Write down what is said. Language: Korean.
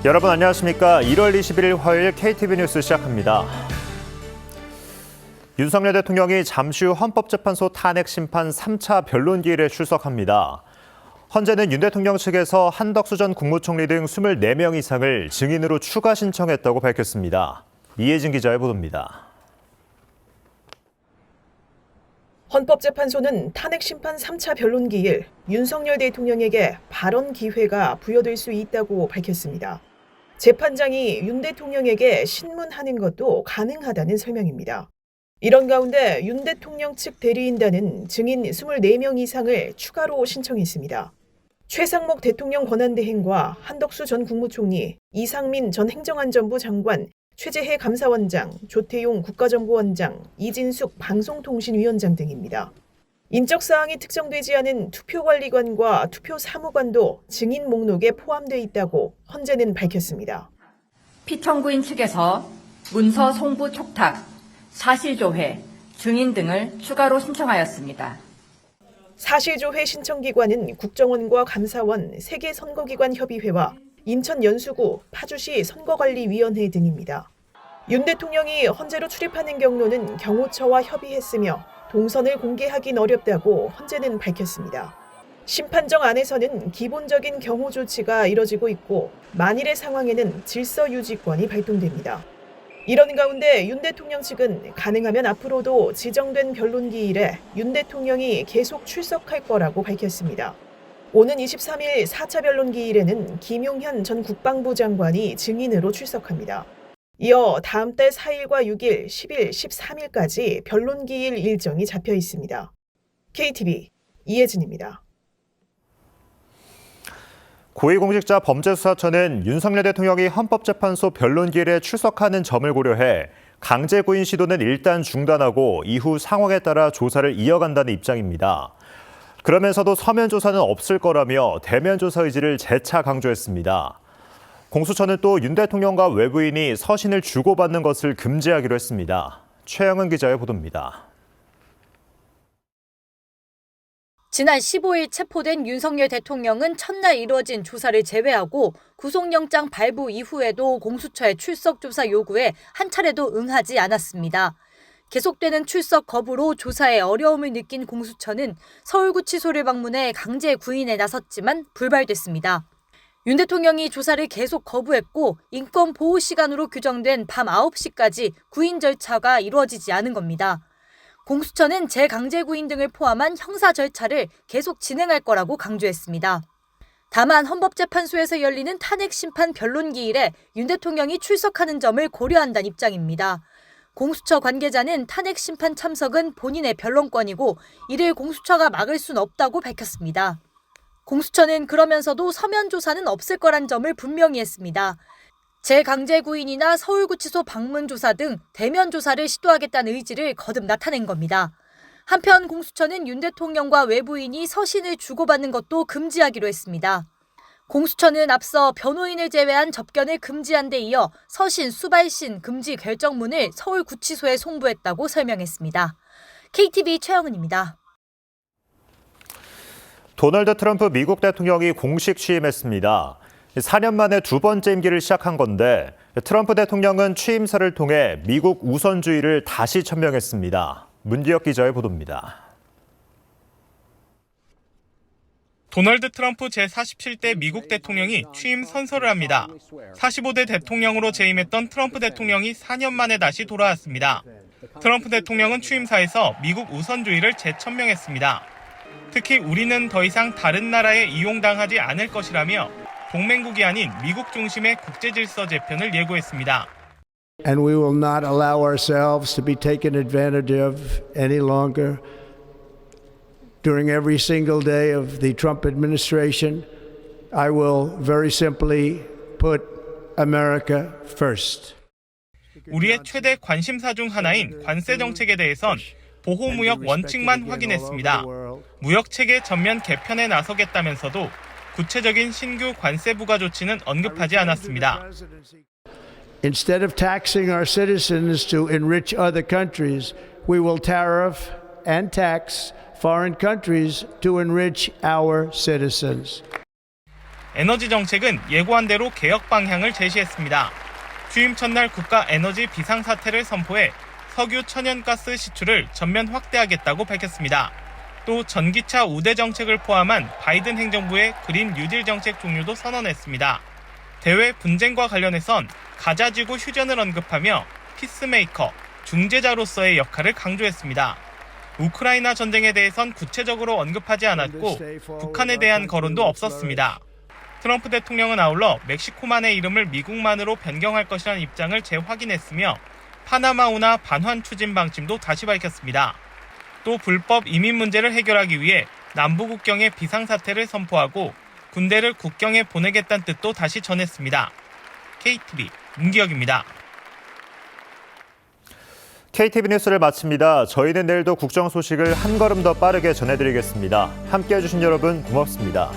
여러분 안녕하십니까? 1월 21일 화요일 KTV 뉴스 시작합니다. 윤석열 대통령이 잠시 후 헌법재판소 탄핵 심판 3차 변론기일에 출석합니다. 헌재는 윤 대통령 측에서 한덕수 전 국무총리 등 24명 이상을 증인으로 추가 신청했다고 밝혔습니다. 이혜진 기자의 보도입니다. 헌법재판소는 탄핵 심판 3차 변론기일 윤석열 대통령에게 발언 기회가 부여될 수 있다고 밝혔습니다. 재판장이 윤 대통령에게 신문하는 것도 가능하다는 설명입니다. 이런 가운데 윤 대통령 측 대리인단은 증인 24명 이상을 추가로 신청했습니다. 최상목 대통령 권한대행과 한덕수 전 국무총리, 이상민 전 행정안전부 장관, 최재해 감사원장, 조태용 국가정보원장, 이진숙 방송통신위원장 등입니다. 인적사항이 특정되지 않은 투표관리관과 투표사무관도 증인 목록에 포함돼 있다고 헌재는 밝혔습니다. 피청구인 측에서 문서 송부 촉탁, 사실조회, 증인 등을 추가로 신청하였습니다. 사실조회 신청기관은 국정원과 감사원, 세계선거기관협의회와 인천연수구, 파주시 선거관리위원회 등입니다. 윤 대통령이 헌재로 출입하는 경로는 경호처와 협의했으며 동선을 공개하긴 어렵다고 헌재는 밝혔습니다. 심판정 안에서는 기본적인 경호 조치가 이뤄지고 있고 만일의 상황에는 질서유지권이 발동됩니다. 이런 가운데 윤 대통령 측은 가능하면 앞으로도 지정된 변론기일에 윤 대통령이 계속 출석할 거라고 밝혔습니다. 오는 23일 4차 변론기일에는 김용현 전 국방부 장관이 증인으로 출석합니다. 이어 다음 달 4일과 6일, 10일, 13일까지 변론기일 일정이 잡혀 있습니다. KTV 이혜진입니다. 고위공직자 범죄수사처는 윤석열 대통령이 헌법재판소 변론기일에 출석하는 점을 고려해 강제 구인 시도는 일단 중단하고 이후 상황에 따라 조사를 이어간다는 입장입니다. 그러면서도 서면 조사는 없을 거라며 대면 조사 의지를 재차 강조했습니다. 공수처는 또 윤 대통령과 외부인이 서신을 주고받는 것을 금지하기로 했습니다. 최영은 기자의 보도입니다. 지난 15일 체포된 윤석열 대통령은 첫날 이루어진 조사를 제외하고 구속영장 발부 이후에도 공수처의 출석 조사 요구에 한 차례도 응하지 않았습니다. 계속되는 출석 거부로 조사에 어려움을 느낀 공수처는 서울구치소를 방문해 강제 구인에 나섰지만 불발됐습니다. 윤 대통령이 조사를 계속 거부했고 인권 보호 시간으로 규정된 밤 9시까지 구인 절차가 이루어지지 않은 겁니다. 공수처는 재강제 구인 등을 포함한 형사 절차를 계속 진행할 거라고 강조했습니다. 다만 헌법재판소에서 열리는 탄핵 심판 변론기일에 윤 대통령이 출석하는 점을 고려한다는 입장입니다. 공수처 관계자는 탄핵 심판 참석은 본인의 변론권이고 이를 공수처가 막을 수는 없다고 밝혔습니다. 공수처는 그러면서도 서면 조사는 없을 거란 점을 분명히 했습니다. 재강제 구인이나 서울구치소 방문 조사 등 대면 조사를 시도하겠다는 의지를 거듭 나타낸 겁니다. 한편 공수처는 윤 대통령과 외부인이 서신을 주고받는 것도 금지하기로 했습니다. 공수처는 앞서 변호인을 제외한 접견을 금지한 데 이어 서신, 수발신 금지 결정문을 서울구치소에 송부했다고 설명했습니다. KTV 최영은입니다. 도널드 트럼프 미국 대통령이 공식 취임했습니다. 4년 만에 두 번째 임기를 시작한 건데 트럼프 대통령은 취임사를 통해 미국 우선주의를 다시 천명했습니다. 문기혁 기자의 보도입니다. 도널드 트럼프 제47대 미국 대통령이 취임 선서를 합니다. 45대 대통령으로 재임했던 트럼프 대통령이 4년 만에 다시 돌아왔습니다. 트럼프 대통령은 취임사에서 미국 우선주의를 재천명했습니다. 특히 우리는 더 이상 다른 나라에 이용당하지 않을 것이라며 동맹국이 아닌 미국 중심의 국제질서 재편을 예고했습니다. And we will not allow ourselves to be taken advantage of any longer. During every single day of the Trump administration, I will very simply put America first. 우리의 최대 관심사 중 하나인 관세 정책에 대해선 보호무역 원칙만 확인했습니다. 무역체계 전면 개편에 나서겠다면서도 구체적인 신규 관세 부과 조치는 언급하지 않았습니다. Instead of taxing our citizens to enrich other countries, we will tariff and tax foreign countries to enrich our citizens. 에너지 정책은 예고한 대로 개혁 방향을 제시했습니다. 취임 첫날 국가 에너지 비상사태를 선포해 석유 천연가스 시출을 전면 확대하겠다고 밝혔습니다. 또 전기차 우대 정책을 포함한 바이든 행정부의 그린 뉴딜 정책 종료도 선언했습니다. 대외 분쟁과 관련해선 가자지구 휴전을 언급하며 피스메이커, 중재자로서의 역할을 강조했습니다. 우크라이나 전쟁에 대해선 구체적으로 언급하지 않았고 북한에 대한 거론도 없었습니다. 트럼프 대통령은 아울러 멕시코만의 이름을 미국만으로 변경할 것이라는 입장을 재확인했으며 파나마 운하 반환 추진 방침도 다시 밝혔습니다. 또 불법 이민 문제를 해결하기 위해 남부 국경의 비상사태를 선포하고 군대를 국경에 보내겠다는 뜻도 다시 전했습니다. KTV 문기혁입니다. KTV 뉴스를 마칩니다. 저희는 내일도 국정 소식을 한 걸음 더 빠르게 전해드리겠습니다. 함께해 주신 여러분 고맙습니다.